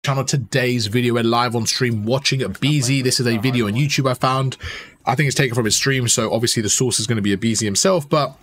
Channel. Today's video, we're live on stream watching Abezy. This is a video on YouTube I found. I think it's taken from his stream, so obviously the source is going to be Abezy himself, but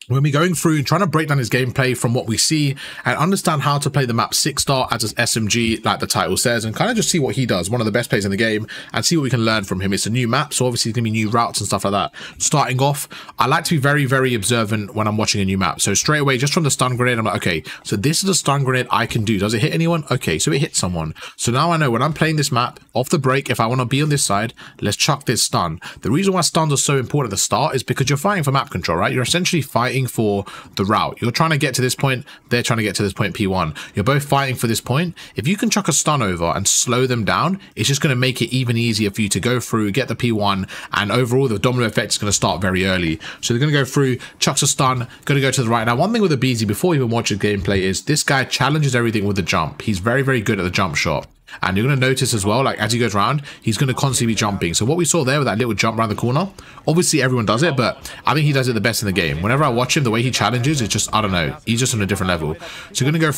when we're going through and trying to break down his gameplay from what we see and understand how to play the map 6-star as an SMG, like the title says, and kind of just see what he does, one of the best players in the game, and see what we can learn from him. It's a new map, so obviously it's going to be new routes and stuff like that. Starting off, I like to be very, very observant when I'm watching a new map. So straight away, just from the stun grenade, I'm like, okay, so this is a stun grenade I can do. Does it hit anyone? Okay, so it hits someone. So now I know when I'm playing this map, off the break, if I want to be on this side, let's chuck this stun. The reason why stuns are so important at the start is because you're fighting for map control, right? You're essentially fighting for the route. You're trying to get to this point, they're trying to get to this point P1. You're both fighting for this point. If you can chuck a stun over and slow them down, it's just going to make it even easier for you to go through, get the P1, and overall the domino effect is going to start very early. So they're going to go through, chucks a stun, going to go to the right. Now, one thing with Abezy, before you even watch his gameplay, is this guy challenges everything with the jump. He's very, very good at the jump shot. And you're going to notice as well, like as he goes around, he's going to constantly be jumping. So what we saw there with that little jump around the corner, obviously everyone does it, but I think he does it the best in the game. Whenever I watch him, the way he challenges, it's just, I don't know, he's just on a different level. So you're going to go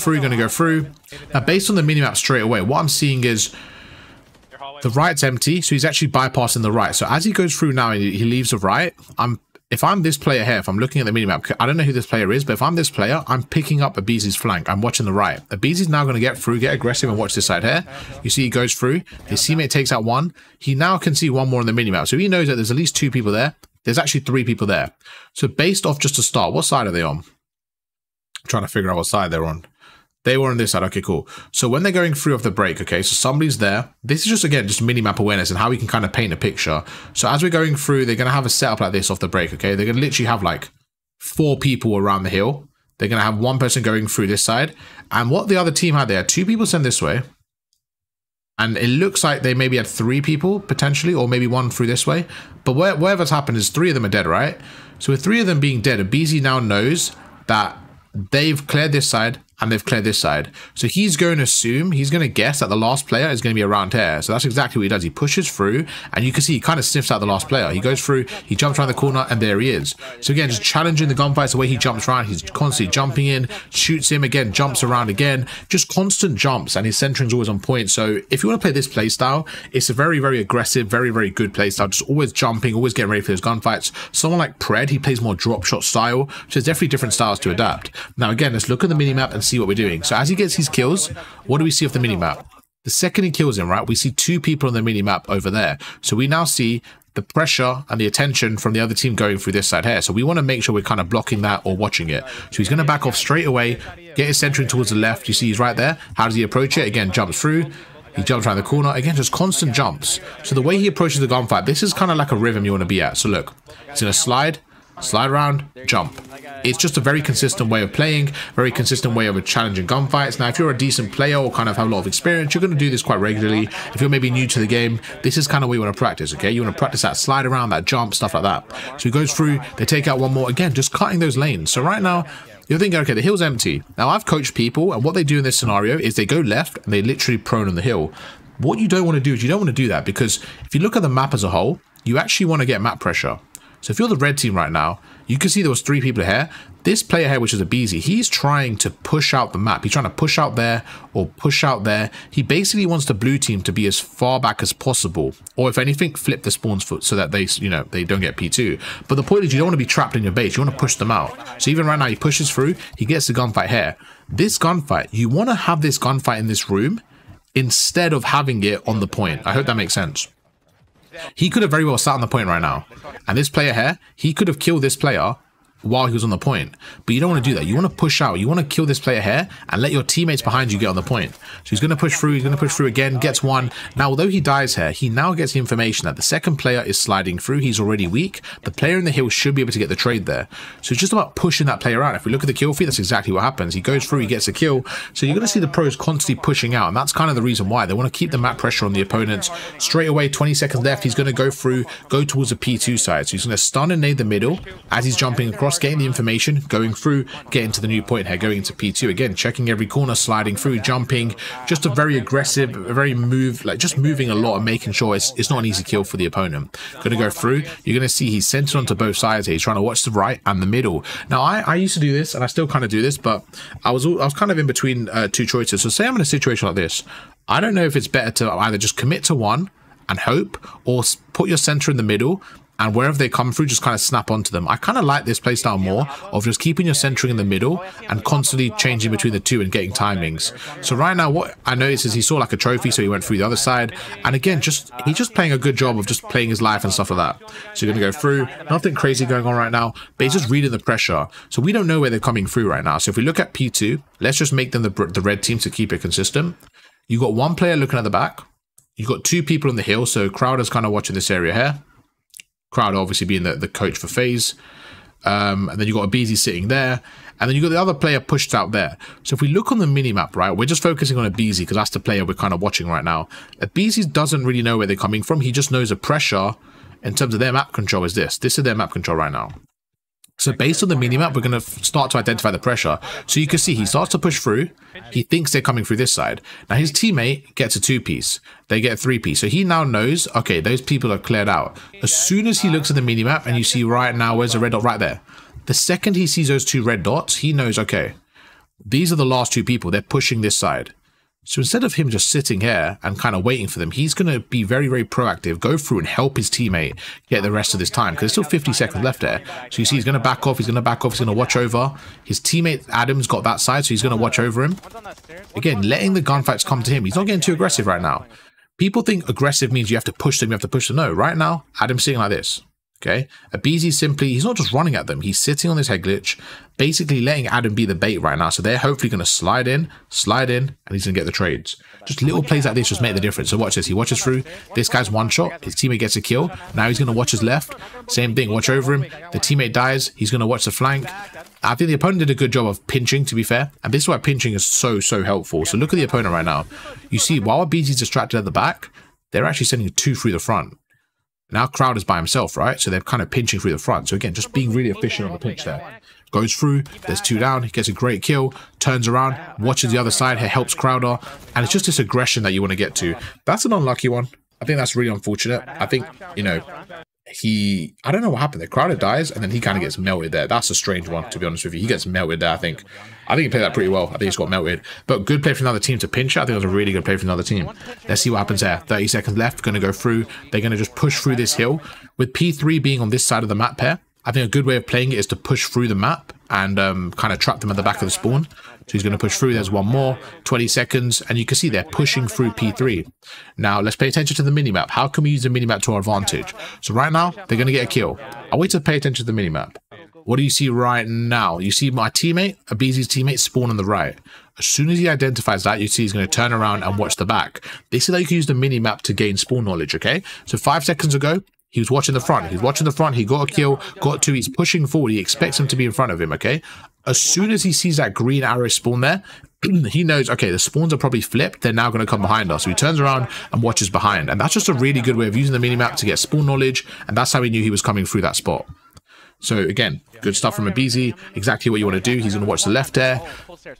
through, Now, based on the minimap straight away, what I'm seeing is the right's empty, so he's actually bypassing the right. So as he goes through now and he leaves the right, if I'm this player here, if I'm looking at the minimap, I don't know who this player is, but if I'm this player, I'm picking up Abezy's flank. I'm watching the right. Abezy's now going to get through, get aggressive, and watch this side here. You see he goes through. His teammate takes out one. He now can see one more on the minimap. So he knows that there's at least 2 people there. There's actually 3 people there. So based off just to start, what side are they on? I'm trying to figure out what side they're on. They were on this side. Okay, cool. So when they're going through off the break, okay, so somebody's there. This is just, again, just mini-map awareness and how we can kind of paint a picture. So as we're going through, they're going to have a setup like this off the break, okay? They're going to literally have like 4 people around the hill. They're going to have 1 person going through this side. And what the other team had there, 2 people sent this way. And it looks like they maybe had 3 people, potentially, or maybe 1 through this way. But whatever's happened is 3 of them are dead, right? So with 3 of them being dead, Abezy now knows that they've cleared this side and they've cleared this side. So he's going to assume, he's going to guess that the last player is going to be around here. So that's exactly what he does. He pushes through and you can see he kind of sniffs out the last player. He goes through, he jumps around the corner and there he is. So again, just challenging the gunfights, the way he jumps around, he's constantly jumping in, shoots him again, jumps around again, just constant jumps, and his centering's always on point. So if you want to play this playstyle, it's a very, very aggressive, very, very good playstyle. Just always jumping, always getting ready for those gunfights. Someone like Pred, he plays more drop shot style. So there's definitely different styles to adapt. Now again, let's look at the minimap and see what we're doing. So as he gets his kills, what do we see off the minimap? The second he kills him, right, we see 2 people on the minimap over there. So we now see the pressure and the attention from the other team going through this side here. So we want to make sure we're kind of blocking that or watching it. So he's going to back off straight away, get his centering towards the left. You see he's right there. How does he approach it? Again, jumps through. He jumps around the corner. Again, just constant jumps. So the way he approaches the gunfight, this is kind of like a rhythm you want to be at. So look, he's going to slide around, jump. It's just a very consistent way of playing, very consistent way of challenging gunfights. Now, if you're a decent player or kind of have a lot of experience, you're going to do this quite regularly. If you're maybe new to the game, this is kind of what you want to practice, okay? You want to practice that slide around, that jump, stuff like that. So he goes through, they take out one more, again, just cutting those lanes. So right now, you're thinking, okay, the hill's empty. Now, I've coached people, and what they do in this scenario is they go left, and they literally prone on the hill. What you don't want to do is you don't want to do that, because if you look at the map as a whole, you actually want to get map pressure. So if you're the red team right now, you can see there was 3 people here. This player here, which is Abezy, he's trying to push out the map. He's trying to push out there or push out there. He basically wants the blue team to be as far back as possible. Or if anything, flip the spawns foot so that they, you know, they don't get P2. But the point is you don't want to be trapped in your base. You want to push them out. So even right now, he pushes through. He gets the gunfight here. This gunfight, you want to have this gunfight in this room instead of having it on the point. I hope that makes sense. He could have very well sat on the point right now. And this player here, he could have killed this player while he was on the point. But you don't want to do that. You want to push out. You want to kill this player here and let your teammates behind you get on the point. So he's going to push through. He's going to push through again, gets one. Now, although he dies here, he now gets the information that the second player is sliding through. He's already weak. The player in the hill should be able to get the trade there. So it's just about pushing that player out. If we look at the kill feed, that's exactly what happens. He goes through, he gets a kill. So you're going to see the pros constantly pushing out. And that's kind of the reason why. They want to keep the map pressure on the opponents. Straight away, 20 seconds left. He's going to go through, go towards the P2 side. So he's going to stun and nade the middle as he's jumping across. across, getting the information, going through, getting to the new point here, going into P2 again, checking every corner, sliding through, jumping, just a very aggressive, a very just moving a lot and making sure it's not an easy kill for the opponent. Going to go through, you're going to see he's centered onto both sides here. He's trying to watch the right and the middle. Now I used to do this, and I still kind of do this, but I was kind of in between two choices. So say I'm in a situation like this, I don't know if it's better to either just commit to one and hope, or put your center in the middle, and wherever they come through, just kind of snap onto them. I kind of like this playstyle more, of just keeping your centering in the middle and constantly changing between the two and getting timings. So right now, what I noticed is he saw like a trophy, so he went through the other side. And again, he's just playing a good job of just playing his life and stuff like that. So you're going to go through, nothing crazy going on right now, but he's just reading the pressure. So we don't know where they're coming through right now. So if we look at P2, let's just make them the red team to keep it consistent. You got one player looking at the back. You've got two people on the hill. So Crowder's kind of watching this area here. Crowder obviously being the coach for FaZe. And then you've got Abezy sitting there. And then you've got the other player pushed out there. So if we look on the minimap, right, we're just focusing on Abezy because that's the player we're kind of watching right now. Abezy doesn't really know where they're coming from. He just knows the pressure in terms of their map control is this. This is their map control right now. So based on the minimap, we're going to start to identify the pressure. So you can see he starts to push through. He thinks they're coming through this side. Now his teammate gets a 2-piece. They get a 3-piece. So he now knows, okay, those people are cleared out. As soon as he looks at the minimap and you see right now, where's the red dot right there? The second he sees those two red dots, he knows, okay, these are the last two people. They're pushing this side. So instead of him just sitting here and kind of waiting for them, he's going to be very, very proactive, go through and help his teammate get the rest of this time, because there's still 50 seconds left there. So you see he's going to back off, he's going to back off, he's going to watch over. His teammate Adam's got that side, so he's going to watch over him. Again, letting the gunfights come to him. He's not getting too aggressive right now. People think aggressive means you have to push them, you have to push them. No, right now, Adam's sitting like this. Okay, Abezy simply, he's not just running at them, he's sitting on this head glitch, basically letting Adam be the bait right now. So they're hopefully going to slide in, and he's going to get the trades. Just little plays like this just make the difference. So watch this, he watches through, this guy's one shot, his teammate gets a kill, now he's going to watch his left, same thing, watch over him, the teammate dies, he's going to watch the flank. I think the opponent did a good job of pinching, to be fair, and this is why pinching is so helpful. So look at the opponent right now. You see, while Abezy's distracted at the back, they're actually sending two through the front. Now Crowder's by himself, right? So they're kind of pinching through the front. So again, just being really efficient on the pinch there. Goes through, there's two down, he gets a great kill, turns around, watches the other side, helps Crowder, and it's just this aggression that you want to get to. That's an unlucky one. I think that's really unfortunate. I think, you know, I don't know what happened there. Crowder dies, and then he kind of gets melted there. That's a strange one, to be honest with you. He gets melted there, I think. he played that pretty well. I think he's got melted. But good play for another team to pinch it. I think it was a really good play for another team. Let's see what happens there. 30 seconds left. Going to go through. They're going to just push through this hill. With P3 being on this side of the map here, I think a good way of playing it is to push through the map and kind of trap them at the back of the spawn. So he's going to push through. There's one more. 20 seconds. And you can see they're pushing through P3. Now, let's pay attention to the minimap. How can we use the minimap to our advantage? So right now, they're going to get a kill. I'll wait to pay attention to the minimap. What do you see right now? You see my teammate, Abezy's teammate, spawn on the right. As soon as he identifies that, you see he's going to turn around and watch the back. This is how you can use the minimap to gain spawn knowledge, okay? So 5 seconds ago, he was watching the front. He's watching the front. He got a kill, got two. He's pushing forward. He expects him to be in front of him, okay? As soon as he sees that green arrow spawn there, he knows, okay, the spawns are probably flipped. They're now going to come behind us. So he turns around and watches behind. And that's just a really good way of using the minimap to get spawn knowledge. And that's how he knew he was coming through that spot. So again, good stuff from Abezy. Exactly what you want to do. He's going to watch the left there.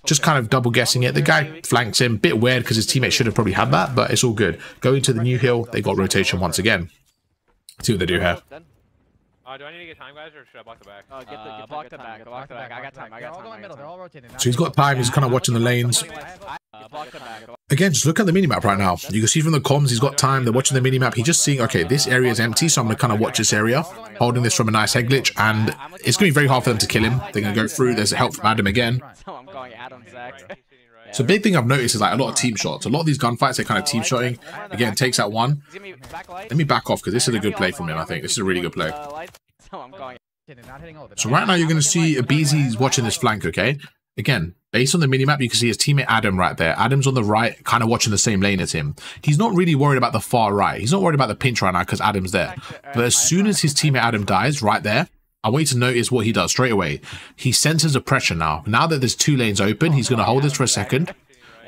Just kind of double guessing it. The guy flanks him. Bit weird because his teammate should have probably had that, but it's all good. Going to the new hill. They got rotation once again. See what they do here. Do I need to get time, guys, or should I block the back? Block the back. Block the back. I got time. I got time. They're all rotating. So he's got time. He's kind of watching the lanes. Again, just look at the minimap right now. You can see from the comms, he's got time. They're watching the minimap. He's just seeing, okay, this area is empty, so I'm going to kind of watch this area. Holding this from a nice head glitch, and it's going to be very hard for them to kill him. They're going to go through. There's a help from Adam again. I'm going Adam, Zach. So big thing I've noticed is like a lot of team shots. A lot of these gunfights, they're kind of team shotting. Again, takes out one. Let me back off because this is a good play from him, I think. This is a really good play. So right now you're going to see Abezy's watching this flank, okay? Again, based on the minimap, you can see his teammate Adam right there. Adam's on the right, kind of watching the same lane as him. He's not really worried about the far right. He's not worried about the pinch right now because Adam's there. But as soon as his teammate Adam dies right there, I want you to notice what he does straight away. He senses the pressure now. Now that there's two lanes open, he's going to hold this for a second.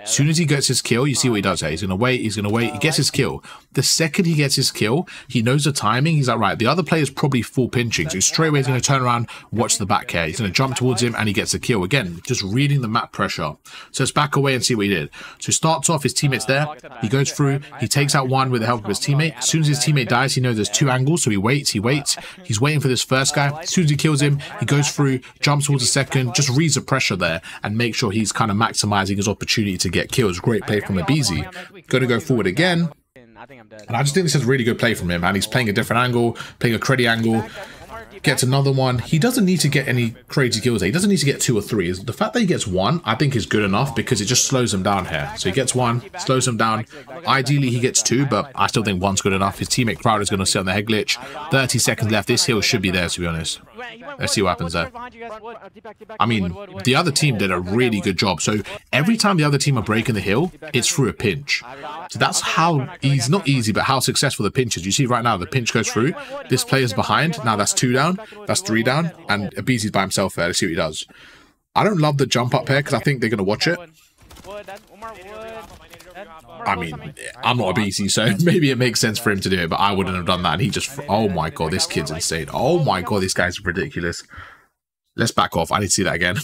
As soon as he gets his kill, you see what he does here. He's going to wait. He's going to wait. He gets his kill. The second he gets his kill, he knows the timing. He's like, right, the other player's probably full pinching. So straight away, he's going to turn around, watch the back here. He's going to jump towards him and he gets the kill. Again, just reading the map pressure. So let's back away and see what he did. So he starts off, his teammate's there. He goes through. He takes out one with the help of his teammate. As soon as his teammate dies, he knows there's 2 angles. So he waits. He waits. He's waiting for this first guy. As soon as he kills him, he goes through, jumps towards the second, just reads the pressure there and make sure he's kind of maximizing his opportunity to get kills. Great play from Abezy. Going to go forward again. And I just think this is a really good play from him, and he's playing a different angle, playing a creddy angle. Gets another one. He doesn't need to get any crazy kills there. He doesn't need to get 2 or 3. The fact that he gets 1, I think is good enough because it just slows him down here. So he gets 1, slows him down. Ideally, he gets 2, but I still think 1's good enough. His teammate Crowder is going to sit on the head glitch. 30 seconds left. This hill should be there, to be honest. Let's see what happens there. I mean, the other team did a really good job. So every time the other team are breaking the hill, it's through a pinch. So that's how easy, not easy, but how successful the pinch is. You see right now, the pinch goes through. This player's behind. Now that's 2 down. That's 3 down. And Abezy's by himself there. Let's see what he does. I don't love the jump up here because I think they're going to watch it. I mean, I'm not Abezy, so maybe it makes sense for him to do it, but I wouldn't have done that. And he just, oh my god, this kid's insane. Oh my god, this guy's ridiculous. Let's back off. I need to see that again.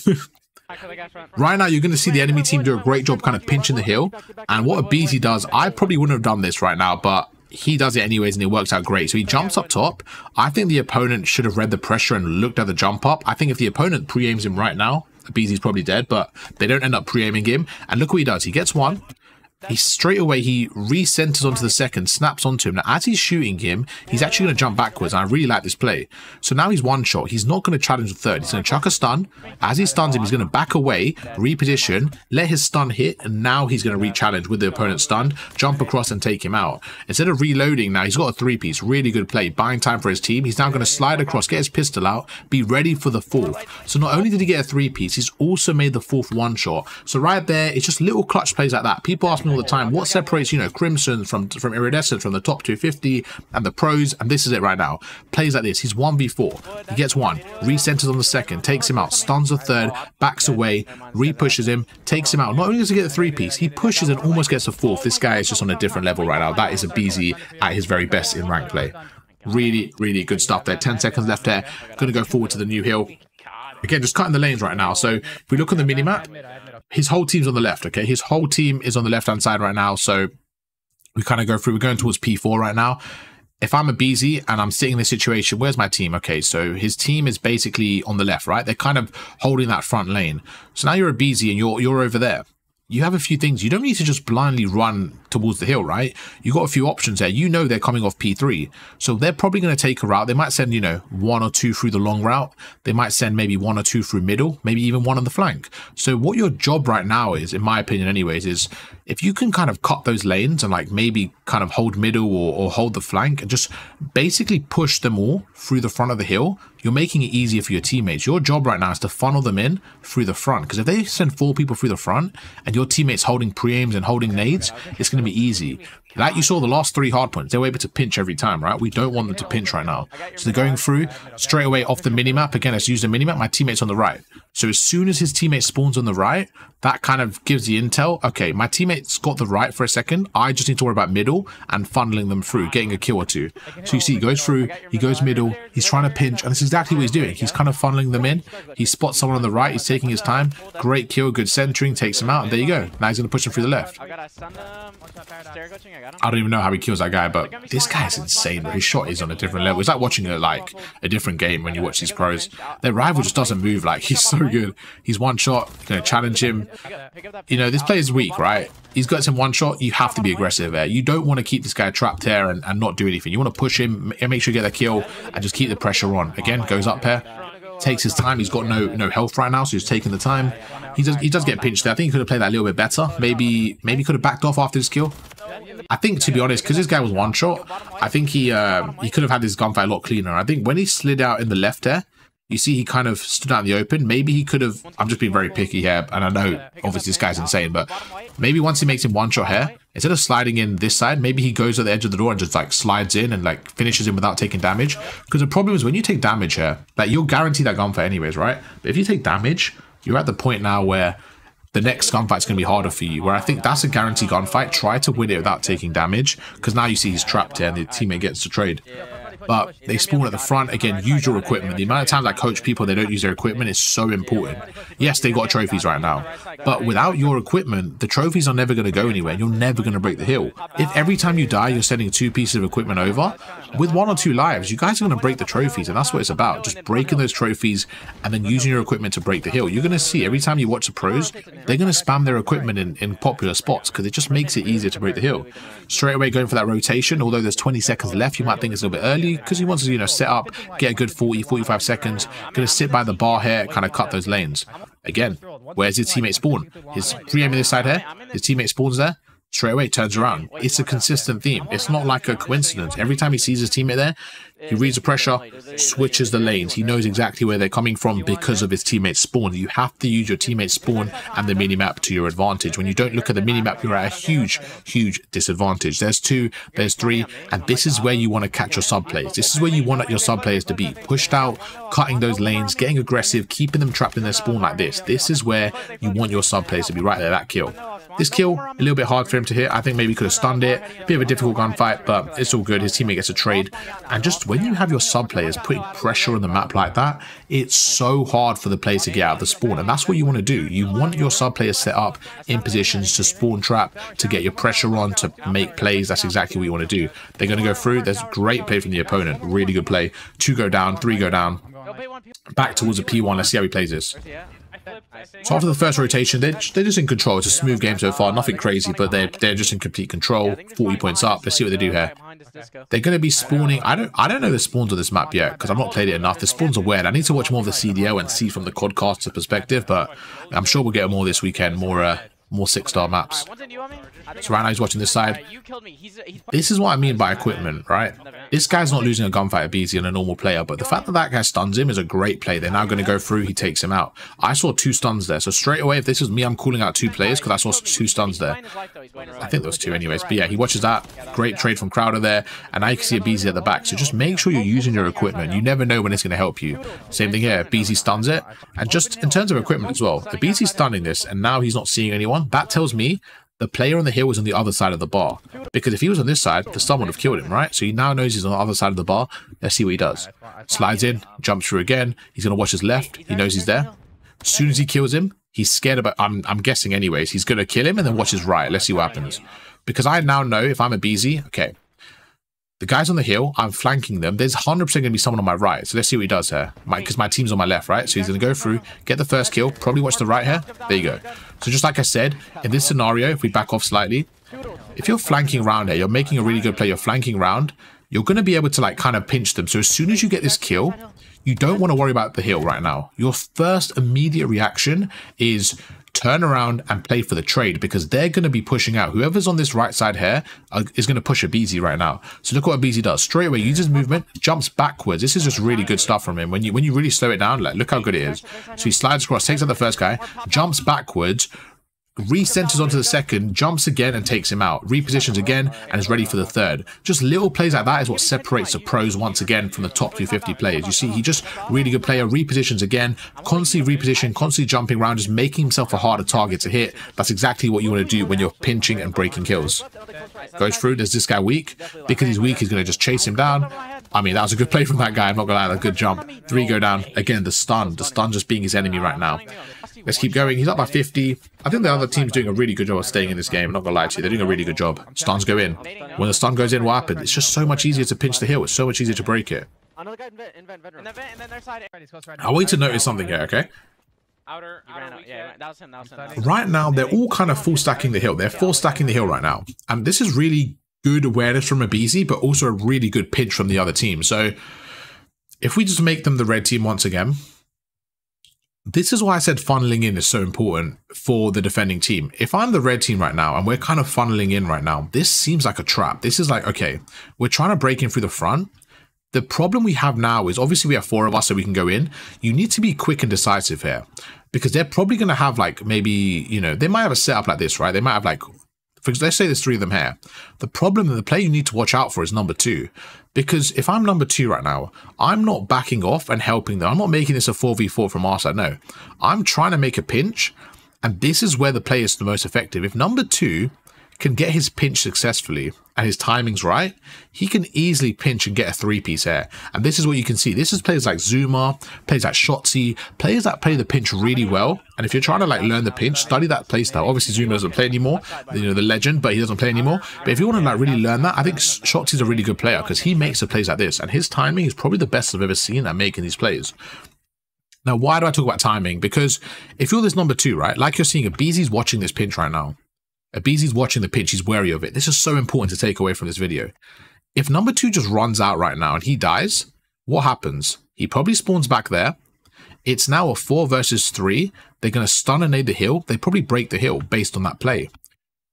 Right now, you're going to see the enemy team do a great job kind of pinching the hill. And what Abezy does, I probably wouldn't have done this right now, but he does it anyways and it works out great. So he jumps up top. I think the opponent should have read the pressure and looked at the jump up. I think if the opponent pre-aims him right now, Abezy's probably dead, but they don't end up pre-aiming him. And look what he does. He gets 1. He straight away, he recenters onto the second, snaps onto him. Now, as he's shooting him, he's actually going to jump backwards, and I really like this play. So now he's 1 shot. He's not going to challenge the third. He's going to chuck a stun. As he stuns him, he's going to back away, reposition, let his stun hit, and now he's going to re-challenge with the opponent stunned, jump across and take him out. Instead of reloading now, he's got a 3-piece. Really good play. Buying time for his team. He's now going to slide across, get his pistol out, be ready for the 4th. So not only did he get a 3-piece, he's also made the 4th 1 shot. So right there, it's just little clutch plays like that. People ask me all the time, what separates, you know, Crimson from Iridescent, from the top 250 and the pros, and this is it right now. Plays like this. He's 1v4. He gets 1, recenters on the second, takes him out, stuns the third, backs away, re-pushes him, takes him out. Not only does he get a 3-piece, he pushes and almost gets a 4th. This guy is just on a different level right now. That is Abezy at his very best in rank play. Really, really good stuff there. 10 seconds left there. Going to go forward to the new hill. Again, just cutting the lanes right now. So if we look on the minimap, his whole team's on the left, okay? His whole team is on the left-hand side right now. So we kind of go through. We're going towards P4 right now. If I'm Abezy and I'm sitting in this situation, where's my team? Okay, so his team is basically on the left, right? They're kind of holding that front lane. So now you're Abezy and you're over there. You have a few things. You don't need to just blindly run towards the hill, right? You got a few options there. You know they're coming off P3. So they're probably going to take a route. They might send, you know, 1 or 2 through the long route. They might send maybe 1 or 2 through middle, maybe even 1 on the flank. So what your job right now is, in my opinion anyways, is if you can kind of cut those lanes and like maybe kind of hold middle or hold the flank and just basically push them all through the front of the hill, you're making it easier for your teammates. Your job right now is to funnel them in through the front. Because if they send 4 people through the front and your teammates holding pre-aims and holding nades, it's going to be easy. Like you saw the last 3 hard points, they were able to pinch every time, right? We don't want them to pinch right now. So they're going through straight away off the minimap. Again, let's use the minimap. My teammate's on the right. So as soon as his teammate spawns on the right, that kind of gives the intel. Okay, my teammate's got the right for a second. I just need to worry about middle and funneling them through, getting a kill or 2. So you see, he goes through, he goes middle, he's trying to pinch, and that's exactly what he's doing. He's kind of funneling them in. He spots someone on the right, he's taking his time. Great kill, good centering, takes him out, and there you go. Now he's going to push him through the left. I don't even know how he kills that guy, but this guy's insane. His shot is on a different level. It's like watching a different game when you watch these pros. Their rival just doesn't move. Like, he's so good. He's 1 shot, going to challenge him. You know, this player's weak, right? He's got some 1 shot. You have to be aggressive there. You don't want to keep this guy trapped here and not do anything. You want to push him and make sure you get the kill and just keep the pressure on. Again, goes up here. Takes his time. He's got no health right now, so he's taking the time. He does get pinched there. I think he could have played that a little bit better. Maybe could have backed off after his kill. I think, to be honest, because this guy was 1 shot, I think he could have had this gunfight a lot cleaner. I think when he slid out in the left there, you see he kind of stood out in the open. Maybe he could have, I'm just being very picky here, and I know obviously this guy's insane, but maybe once he makes him 1 shot here, instead of sliding in this side, maybe he goes at the edge of the door and just like slides in and like finishes him without taking damage. Because the problem is when you take damage here, like you'll guarantee that gunfight anyways, right? But if you take damage, you're at the point now where the next gunfight's going to be harder for you, where I think that's a guaranteed gunfight. Try to win it without taking damage, because now you see he's trapped here and the teammate gets to trade. But they spawn at the front. Again, use your equipment. The amount of times I coach people, they don't use their equipment is so important. Yes, they got trophies right now, but without your equipment, the trophies are never going to go anywhere. You're never going to break the hill. If every time you die, you're sending 2 pieces of equipment over, with 1 or 2 lives, you guys are going to break the trophies, and that's what it's about. Just breaking those trophies and then using your equipment to break the hill. You're going to see every time you watch the pros, they're going to spam their equipment in popular spots because it just makes it easier to break the hill. Straight away going for that rotation, although there's 20 seconds left, you might think it's a little bit early because he wants to, you know, set up, get a good 40-45 seconds. Going to sit by the bar here, kind of cut those lanes. Again, where's his teammate spawn? His pre-aiming this side here, his teammate spawns there, straight away turns around. It's a consistent theme. It's not like a coincidence. Every time he sees his teammate there, he reads the pressure, switches the lanes. He knows exactly where they're coming from because of his teammate's spawn. You have to use your teammate's spawn and the minimap to your advantage. When you don't look at the minimap, you're at a huge, huge disadvantage. There's 2, there's 3, and this is where you want to catch your sub players. This is where you want your sub players to be. Pushed out, cutting those lanes, getting aggressive, keeping them trapped in their spawn like this. This is where you want your sub players to be right there, that kill. This kill, a little bit hard for him to hit. I think maybe he could have stunned it. Bit of a difficult gunfight, but it's all good. His teammate gets a trade. And just when you have your sub players putting pressure on the map like that, it's so hard for the players to get out of the spawn. And that's what you want to do. You want your sub players set up in positions to spawn trap, to get your pressure on, to make plays. That's exactly what you want to do. They're going to go through. There's great play from the opponent. Really good play. 2 go down, 3 go down. Back towards a P1. Let's see how he plays this. So after the first rotation, they're just in control. It's a smooth game so far, nothing crazy, but they're just in complete control. 40 points up. Let's see what they do here. They're going to be spawning. I don't know the spawns on this map yet because I've not played it enough. The spawns are weird. I need to watch more of the CDL and see from the quadcaster perspective, but I'm sure we'll get more this weekend. More 6-star maps. So right now he's watching this side. This is what I mean by equipment, right? This guy's not losing a gunfight at Abezy and a normal player, but the fact that that guy stuns him is a great play. They're now going to go through. He takes him out. I saw 2 stuns there. So straight away, if this is me, I'm calling out 2 players because I saw 2 stuns there. I think there was 2 anyways. But yeah, he watches that. Great trade from Crowder there. And now you can see Abezy at the back. So just make sure you're using your equipment. You never know when it's going to help you. Same thing here. Abezy stuns it. And just in terms of equipment as well, Abezy's stunning this and now he's not seeing anyone. That tells me the player on the hill was on the other side of the bar. Because if he was on this side, the stun would have killed him, right? So he now knows he's on the other side of the bar. Let's see what he does. Slides in, jumps through again. He's going to watch his left. He knows he's there. As soon as he kills him, he's scared about... I'm guessing anyways. He's going to kill him and then watch his right. Let's see what happens. Because I now know if I'm Abezy, okay, the guys on the hill, I'm flanking them. There's 100% going to be someone on my right. So let's see what he does here. Because my team's on my left, right? So he's going to go through, get the first kill, probably watch the right here. There you go. So just like I said, in this scenario, if we back off slightly, if you're flanking round here, you're making a really good play, you're flanking round, you're going to be able to like kind of pinch them. So as soon as you get this kill, you don't want to worry about the hill right now. Your first immediate reaction is turn around and play for the trade because they're going to be pushing out. Whoever's on this right side here is going to push Abezy right now. So look what Abezy does. Straight away, uses movement, jumps backwards. This is just really good stuff from him. When you really slow it down, like look how good it is. So he slides across, takes out the first guy, jumps backwards, recenters onto the second, jumps again and takes him out, repositions again and is ready for the third. Just little plays like that is what separates the pros once again from the top 250 players. You see, he just really good player, repositions again, constantly reposition, constantly jumping around, just making himself a harder target to hit. That's exactly what you want to do when you're pinching and breaking kills. Goes through, there's this guy weak. Because he's weak, he's going to just chase him down. I mean, that was a good play from that guy, I'm not going to lie, a good jump. 3 go down. Again, the stun just being his enemy right now. Let's keep going. He's up by 50. I think the other team's doing a really good job of staying in this game. I'm not going to lie to you. They're doing a really good job. Stuns go in. When the stun goes in, what happens? It's just so much easier to pinch the hill. It's so much easier to break it. I want you to notice something here, okay? Right now, they're all kind of full stacking the hill. They're full stacking the hill right now. And this is really good awareness from Abezy, but also a really good pinch from the other team. So if we just make them the red team once again, this is why I said funneling in is so important for the defending team. If I'm the red team right now and we're kind of funneling in right now, this seems like a trap. This is like, okay, we're trying to break in through the front. The problem we have now is obviously we have 4 of us so we can go in. You need to be quick and decisive here because they're probably going to have like maybe, you know, they might have a setup like this, right? They might have like, let's say there's 3 of them here. The problem that the player you need to watch out for is number 2. Because if I'm number 2 right now, I'm not backing off and helping them. I'm not making this a 4v4 from our side, no. I'm trying to make a pinch And this is where the play is the most effective. If number 2 can get his pinch successfully and his timing's right, he can easily pinch and get a 3-piece here. And this is what you can see. This is players like Zuma, players like Shotzi, players that play the pinch really well. And if you're trying to like learn the pinch, study that playstyle. Obviously Zuma doesn't play anymore, you know, the legend, but he doesn't play anymore. But if you want to like really learn that, I think Shotzi's a really good player because he makes the plays like this, and his timing is probably the best I've ever seen at making these plays. Now, why do I talk about timing? Because if you're this number 2, right, like you're seeing, Abezy's watching this pinch right now. Abezy's watching the pinch, he's wary of it. This is so important to take away from this video. If number 2 just runs out right now and he dies, what happens? He probably spawns back there. It's now a 4 versus 3. They're going to stun and nade the hill. They probably break the hill based on that play.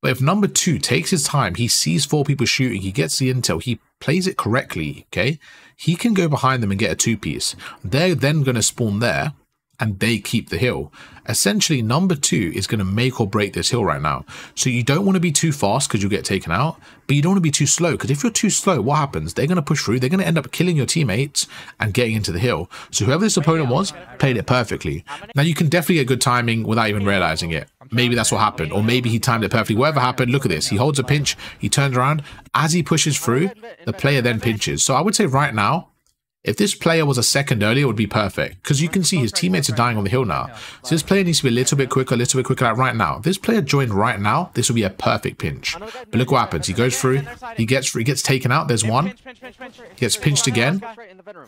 But if number 2 takes his time, he sees 4 people shooting, he gets the intel, he plays it correctly, okay? He can go behind them and get a 2-piece. They're then going to spawn there, and they keep the hill. Essentially, number 2 is going to make or break this hill right now. So you don't want to be too fast because you'll get taken out, but you don't want to be too slow, because if you're too slow, what happens? They're going to push through, they're going to end up killing your teammates and getting into the hill. So whoever this opponent was, played it perfectly. Now you can definitely get good timing without even realizing it. Maybe that's what happened, or maybe he timed it perfectly. Whatever happened, look at this. He holds a pinch, he turns around. As he pushes through, the player then pinches. So I would say right now, if this player was a second earlier, it would be perfect, because you can see his teammates are dying on the hill now. So this player needs to be a little bit quicker, like right now. If this player joined right now, this would be a perfect pinch. But look what happens. He goes through, he gets taken out. There's one. He gets pinched again.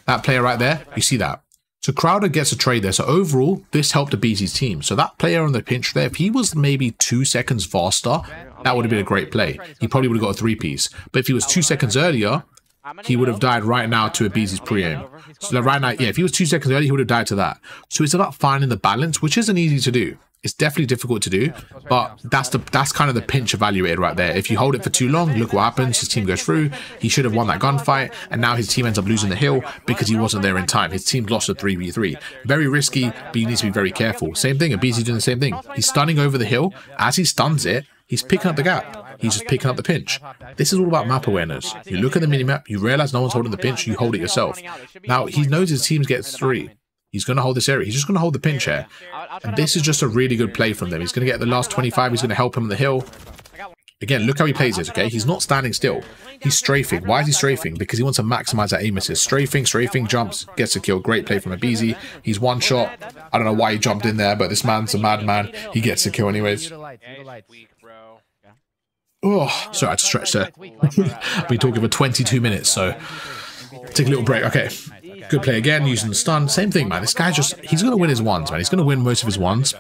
That player right there, you see that. So Crowder gets a trade there. So overall, this helped Abezy's team. So that player on the pinch there, if he was maybe 2 seconds faster, that would have been a great play. He probably would have got a 3-piece. But if he was 2 seconds earlier, he would have died right now to Abezy's pre-aim. So right now, yeah, if he was 2 seconds early, he would have died to that. So it's about finding the balance, which isn't easy to do. It's definitely difficult to do, but that's kind of the pinch evaluated right there. If you hold it for too long, look what happens. His team goes through. He should have won that gunfight, and now his team ends up losing the hill because he wasn't there in time. His team lost a 3v3. Very risky, but you need to be very careful. Same thing, Abezy doing the same thing. He's stunning over the hill. As he stuns it, he's picking up the gap. He's just picking up the pinch. This is all about map awareness. You look at the minimap, you realize no one's holding the pinch, you hold it yourself. Now, he knows his team gets 3. He's going to hold this area. He's just going to hold the pinch here. And this is just a really good play from them. He's going to get the last 25. He's going to help him on the hill. Again, look how he plays this, okay? He's not standing still. He's strafing. Why is he strafing? Because he wants to maximize that aim assist. Strafing, jumps, gets a kill. Great play from Abezy. He's one shot. I don't know why he jumped in there, but this man's a madman. He gets a kill anyways. Oh, sorry, I had to stretch there. I've been talking for 22 minutes, so take a little break. Okay, good play again, using the stun. Same thing, man. This guy he's going to win his ones, man. He's going to win most of his ones.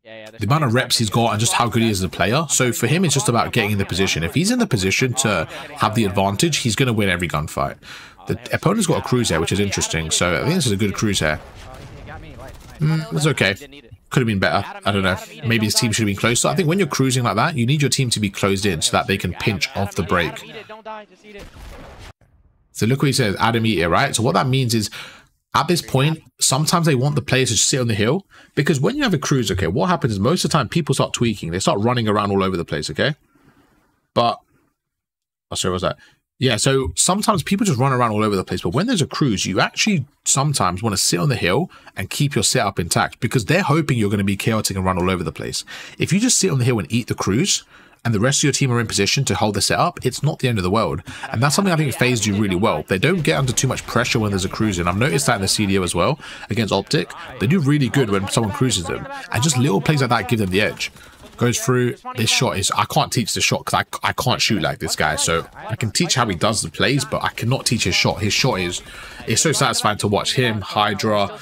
The amount of reps he's got and just how good he is as a player. So for him, it's just about getting in the position. If he's in the position to have the advantage, he's going to win every gunfight. The opponent's got a cruise here, which is interesting. So I think this is a good cruise here. It's okay. Could have been better. I don't know. Maybe his team should have been closer. I think when you're cruising like that, you need your team to be closed in so that they can pinch off the break. So look what he says, Adam eat it, right? So what that means is, at this point, sometimes they want the players to sit on the hill, because when you have a cruise, okay, what happens is most of the time people start tweaking. They start running around all over the place, okay? But, oh, sorry, what was that? Yeah, so sometimes people just run around all over the place, but when there's a cruise, you actually sometimes want to sit on the hill and keep your setup intact, because they're hoping you're going to be chaotic and run all over the place. If you just sit on the hill and eat the cruise, and the rest of your team are in position to hold the setup, it's not the end of the world. And that's something I think FaZe do really well. They don't get under too much pressure when there's a cruise in. I've noticed that in the CDL as well, against Optic. They do really good when someone cruises them. And just little plays like that give them the edge. Goes through. This shot is, I can't teach the shot because I can't shoot like this guy. So I can teach how he does the plays, but I cannot teach his shot. His shot is, it's so satisfying to watch him, Hydra.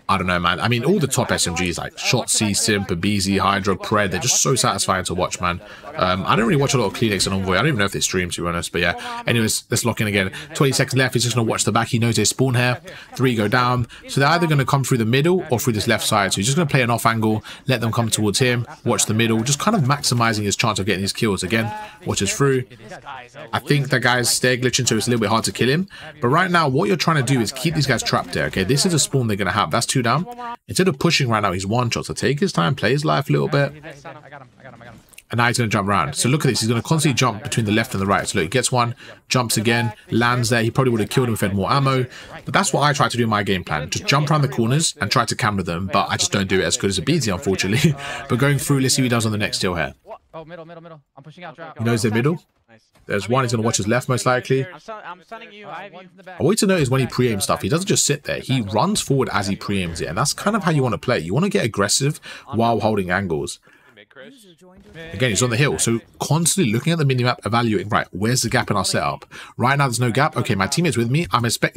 I don't know, man. I mean, all the top SMGs like Shotzi, Simp, Abezy, Hydra, Pred, they're just so satisfying to watch, man. I don't really watch a lot of Kleenex and Envoy. I don't even know if they stream, to be honest. But yeah, anyways, let's lock in again. 20 seconds left. He's just going to watch the back. He knows they spawn here. 3 go down. So they're either going to come through the middle or through this left side. So he's just going to play an off angle, let them come towards him, watch the middle, just kind of maximizing his chance of getting his kills. Again, watches through. I think the guy's stair glitching, so it's a little bit hard to kill him. But right now, what you're trying to do is keep these guys trapped there, okay? This is a spawn they're going to have. That's 2 down. Instead of pushing right now, he's 1 shot. So take his time, play his life a little bit. and now he's going to jump around. So look at this. He's going to constantly jump between the left and the right. So look, he gets one, jumps again, lands there. He probably would have killed him if he had more ammo. But that's what I try to do in my game plan. Just jump around the corners and try to camera them. But I just don't do it as good as Abezy, unfortunately. But going through, let's see what he does on the next hill here. Oh, middle. I'm pushing out drop. He knows the middle. There's one. He's going to watch his left, most likely. I'm stunning you. I want you to notice when he pre-aims stuff, he doesn't just sit there. He runs forward as he pre-aims it. And that's kind of how you want to play. You want to get aggressive while holding angles. Again, he's on the hill. So constantly looking at the minimap, evaluating, right, where's the gap in our setup? Right now, there's no gap. Okay, my teammate's with me. I was going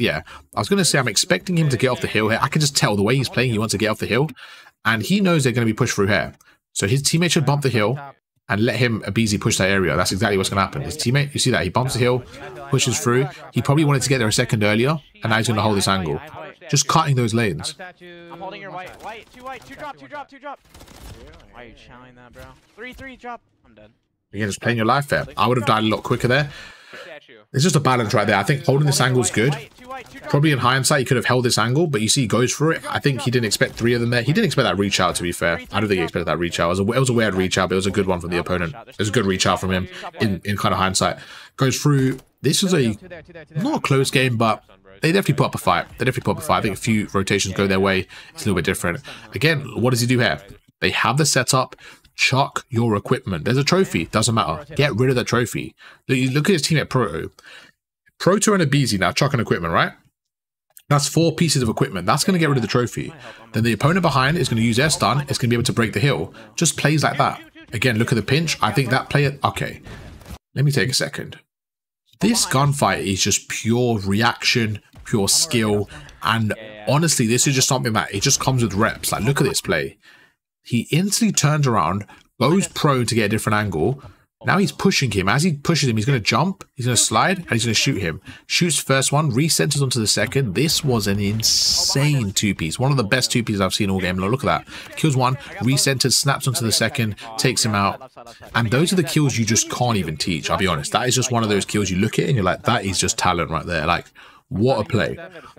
to say I'm expecting him to get off the hill here. I can just tell the way he's playing, he wants to get off the hill. And he knows they're going to be pushed through here. So his teammate should bump the hill and let him, Abezy, push that area. That's exactly what's going to happen. His teammate, you see that? He bumps the hill, pushes through. He probably wanted to get there a second earlier, and now he's going to hold this angle. Just cutting those lanes. I'm holding your white. Two drop. Why are you challenging that, bro? 3 drop. I'm dead. Again, just playing your life there. I would have died a lot quicker there. There's just a balance right there. I think holding this angle is good. Probably in hindsight, he could have held this angle, but you see he goes for it. I think he didn't expect 3 of them there. He didn't expect that reach out, to be fair. I don't think he expected that reach out. It was a weird reach out, but it was a good one from the opponent. It was a good reach out from him in kind of hindsight. Goes through. This was not a close game, but they definitely put up a fight. I think a few rotations go their way. It's a little bit different. Again, what does he do here? They have the setup. Chuck your equipment. There's a trophy. Doesn't matter. Get rid of the trophy. Look at his team at Proto. Proto and Abezy now chucking equipment, right? That's 4 pieces of equipment. That's going to get rid of the trophy. Then the opponent behind is going to use their stun. It's going to be able to break the hill. Just plays like that. Again, look at the pinch. I think that player... Okay. Let me take a second. This gunfight is just pure reaction, pure skill. And honestly, this is just something that it just comes with reps. Like, look at this play. He instantly turns around, goes prone to get a different angle. Now he's pushing him. As he pushes him, he's going to jump, he's going to slide, and he's going to shoot him. Shoots first one, recenters onto the second. This was an insane 2-piece. One of the best 2-pieces I've seen all game long. Look at that. Kills one, recenters, snaps onto the second, takes him out. And those are the kills you just can't even teach, I'll be honest. That is just one of those kills you look at and you're like, that is just talent right there. Like, what a play.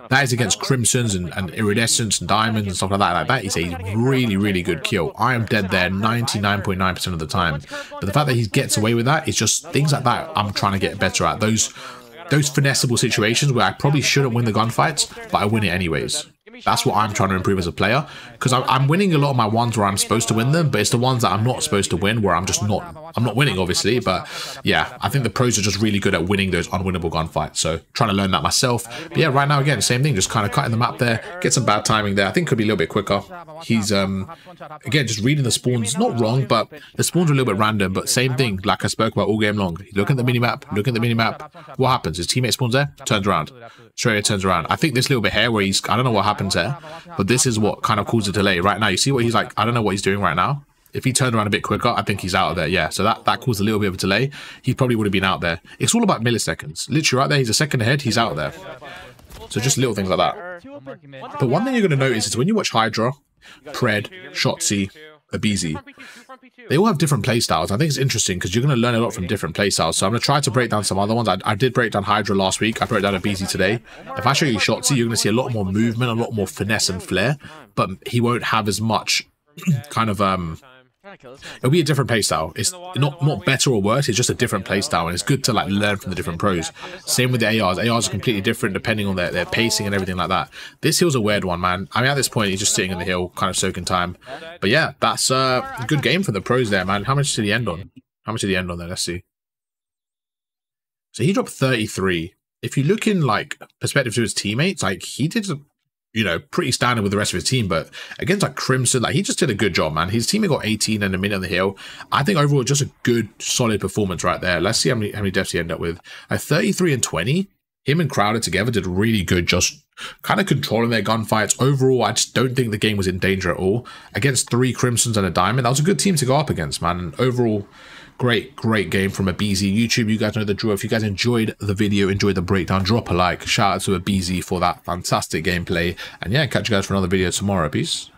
That is against Crimsons and Iridescents and Diamonds and stuff like that. Like, that is a really, really good kill. I am dead there 99.9% of the time. But the fact that he gets away with that is just things like that I'm trying to get better at. Those finessable situations where I probably shouldn't win the gunfights, but I win it anyways. That's what I'm trying to improve as a player, because I'm winning a lot of my ones where I'm supposed to win them, but it's the ones that I'm not supposed to win where I'm not winning, obviously. But yeah, I think the pros are just really good at winning those unwinnable gunfights, so trying to learn that myself. But yeah, right now again, same thing, just kind of cutting the map there, get some bad timing there. I think could be a little bit quicker. He's again just reading the spawns, not wrong, but the spawns are a little bit random, but same thing like I spoke about all game long. Look at the minimap, what happens? His teammate spawns there, turns around, straight away turns around. I think this little bit here where he's, I don't know what happens there, but this is what kind of caused a delay. Right now, you see what he's like, I don't know what he's doing right now. If he turned around a bit quicker, I think he's out of there. Yeah, so that caused a little bit of a delay. He probably would have been out there. It's all about milliseconds. Literally right there, he's a second ahead, he's out there. So just little things like that. But one thing you're going to notice is when you watch Hydra, Pred, Shotzi, Abezy, they all have different playstyles. I think it's interesting because you're going to learn a lot from different playstyles. So I'm going to try to break down some other ones. I did break down Hydra last week. I broke down Abezy today. If I show you Shotzi, you're going to see a lot more movement, a lot more finesse and flair, but he won't have as much kind of it'll be a different playstyle. It's not better or worse, it's just a different playstyle, and it's good to like learn from the different pros. Same with the ARs. ARs are completely different depending on their pacing and everything like that. This hill's a weird one, man. I mean, at this point he's just sitting in the hill, kind of soaking time. But yeah, that's a good game for the pros there, man. How much did he end on? There? Let's see. So he dropped 33. If you look in like perspective to his teammates, like he did, you know, pretty standard with the rest of his team, but against like Crimson, like he just did a good job, man. His teammate got 18 and a minute on the hill. I think overall just a good solid performance right there. Let's see how many deaths he ended up with. At 33 and 20, him and Crowder together did really good, just kind of controlling their gunfights. Overall, I just don't think the game was in danger at all. Against 3 Crimsons and a Diamond, that was a good team to go up against, man. And overall, great game from Abezy. YouTube, you guys know the drill. If you guys enjoyed the video, enjoyed the breakdown, drop a like. Shout out to Abezy for that fantastic gameplay. And yeah, catch you guys for another video tomorrow. Peace.